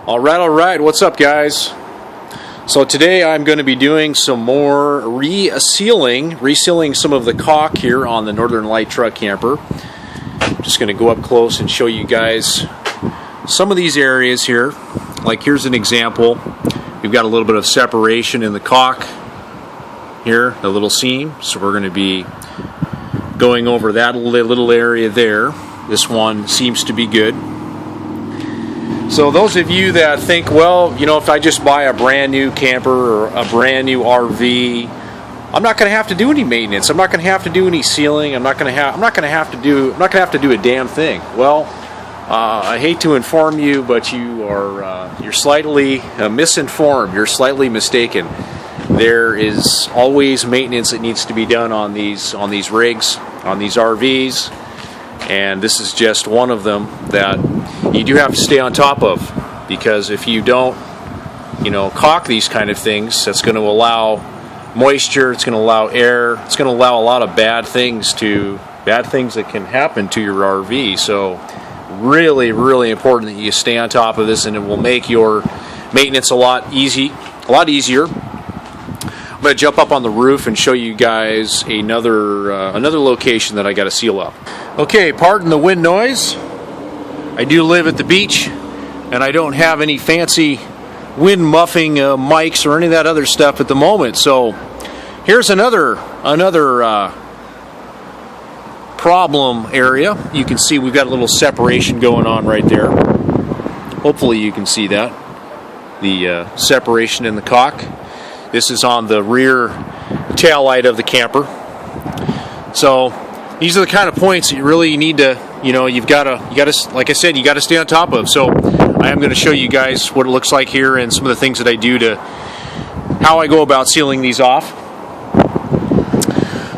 All right, what's up, guys? So today I'm going to be doing some more resealing some of the caulk here on the Northern Lite Truck Camper. I'm just going to go up close and show you guys some of these areas here. Like here's an example. We've got a little bit of separation in the caulk here, a little seam. So we're going to be going over that little area there. This one seems to be good. So those of you that think, well, you know, if I just buy a brand new camper or a brand new RV, I'm not going to have to do any maintenance. I'm not going to have to do any sealing. I'm not going to have to do a damn thing. Well, I hate to inform you, but you're slightly misinformed. You're slightly mistaken. There is always maintenance that needs to be done on these rigs, on these RVs, and this is just one of them that you do have to stay on top of, because if you don't, caulk these kind of things, that's going to allow moisture, it's going to allow air, it's going to allow a lot of bad things that can happen to your RV. So really, really important that you stay on top of this, and it will make your maintenance a lot easier. I'm going to jump up on the roof and show you guys another location that I got to seal up. Okay, pardon the wind noise. I do live at the beach, and I don't have any fancy wind muffing mics or any of that other stuff at the moment. So here's another problem area. You can see we've got a little separation going on right there. Hopefully you can see that, the separation in the caulk. This is on the rear tail light of the camper. So these are the kind of points that you really need to, you've got to, like I said, you got to stay on top of. So I am going to show you guys what it looks like here and some of the things that I do to, how I go about sealing these off.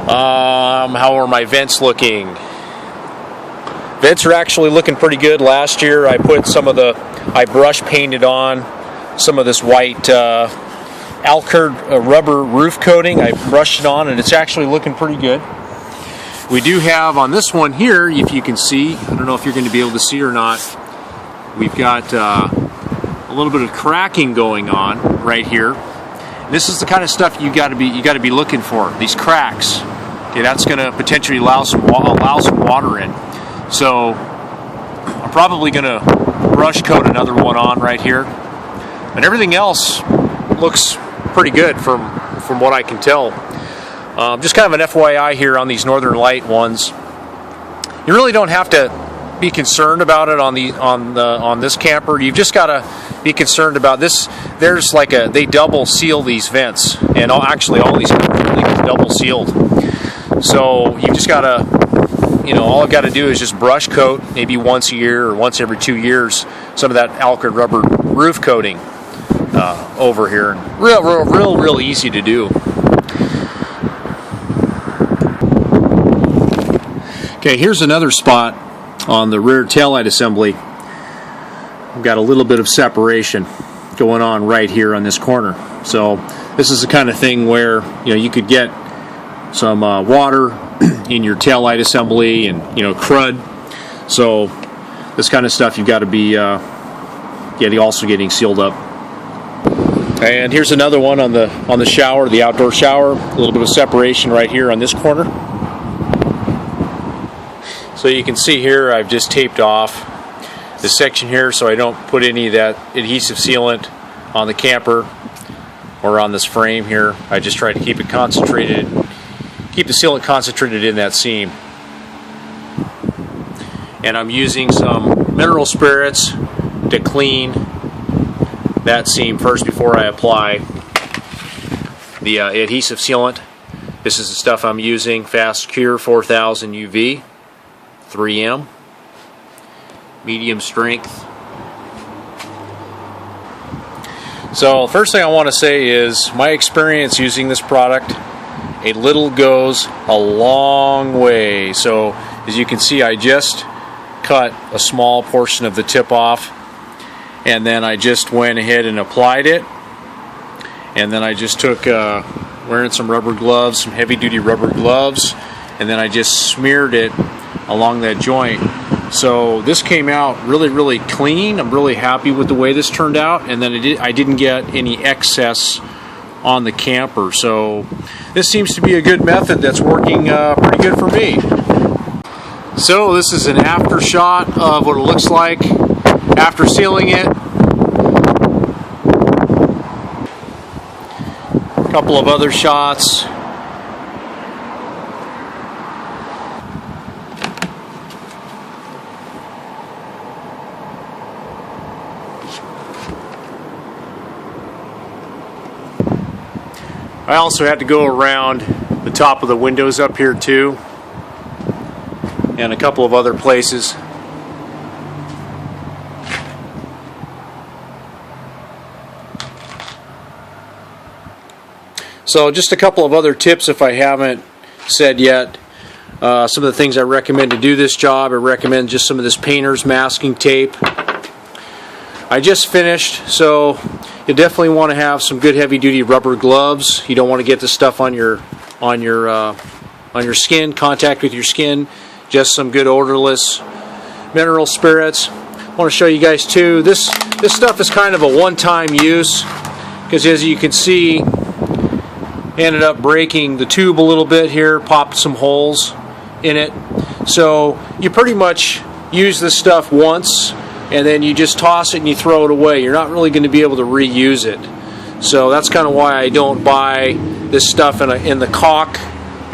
How are my vents looking? Vents are actually looking pretty good. Last year I put I brush painted on some of this white Alcard rubber roof coating. I brushed it on, and it's actually looking pretty good. We do have on this one here, if you can see, I don't know if you're going to be able to see or not, we've got a little bit of cracking going on right here. And this is the kind of stuff you got to be looking for. These cracks. Okay, that's going to potentially allow some water in. So I'm probably going to brush coat another one on right here. And everything else looks pretty good from what I can tell. Just kind of an FYI here on these Northern Lite ones. You really don't have to be concerned about it on this camper. You've just got to be concerned about this. There's they double seal these vents, and actually all these everything is double sealed. So you just got to, all I've got to do is just brush coat maybe once a year or once every 2 years some of that Alcard rubber roof coating over here. Real easy to do. Okay, here's another spot on the rear taillight assembly. We've got a little bit of separation going on right here on this corner. So this is the kind of thing where you could get some water in your taillight assembly and crud. So this kind of stuff you've got to be also getting sealed up. And here's another one on the shower, the outdoor shower. A little bit of separation right here on this corner. So you can see here I've just taped off this section here so I don't put any of that adhesive sealant on the camper or on this frame here. I just try to keep it concentrated, keep the sealant concentrated in that seam. And I'm using some mineral spirits to clean that seam first before I apply the adhesive sealant. This is the stuff I'm using, Fast Cure 4000 UV. 3M, medium strength. So first thing I want to say is my experience using this product, a little goes a long way. So as you can see, I just cut a small portion of the tip off, and then I just went ahead and applied it, and then I just took wearing some rubber gloves, some heavy duty rubber gloves, and then I just smeared it along that joint So this came out really clean. I'm really happy with the way this turned out, and then I didn't get any excess on the camper. So this seems to be a good method that's working pretty good for me. So this is an after shot of what it looks like after sealing it. A couple of other shots. I also had to go around the top of the windows up here too, and a couple of other places. So just a couple of other tips if I haven't said yet. Some of the things I recommend to do this job, I recommend just some of this painter's masking tape. I just finished, so you definitely want to have some good heavy-duty rubber gloves. You don't want to get this stuff on your skin, contact with your skin. Just some good odorless mineral spirits. I want to show you guys too. This stuff is kind of a one-time use, because as you can see, ended up breaking the tube a little bit here, popped some holes in it. So you pretty much use this stuff once, and then you just toss it and you throw it away. You're not really going to be able to reuse it. So that's kind of why I don't buy this stuff in the caulk,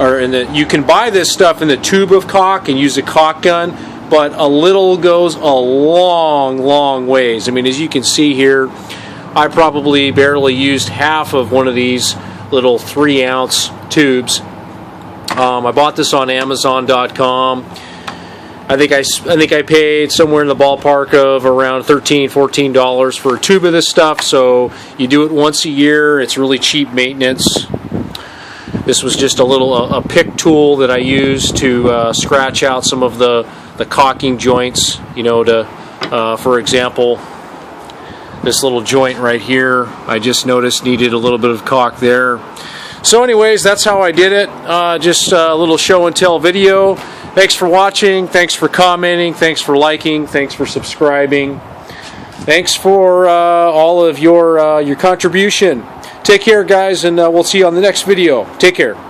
or you can buy this stuff in the tube of caulk and use a caulk gun, but a little goes a long ways. I mean, as you can see here, I probably barely used half of one of these little 3-ounce tubes. I bought this on Amazon.com. I think I paid somewhere in the ballpark of around $13-14 for a tube of this stuff. So you do it once a year. It's really cheap maintenance. This was just a pick tool that I used to scratch out some of the caulking joints. You know, for example, this little joint right here, I just noticed needed a little bit of caulk there. So anyways, that's how I did it. Just a little show and tell video. Thanks for watching, thanks for commenting, thanks for liking, thanks for subscribing. Thanks for all of your contribution. Take care, guys, and we'll see you on the next video. Take care.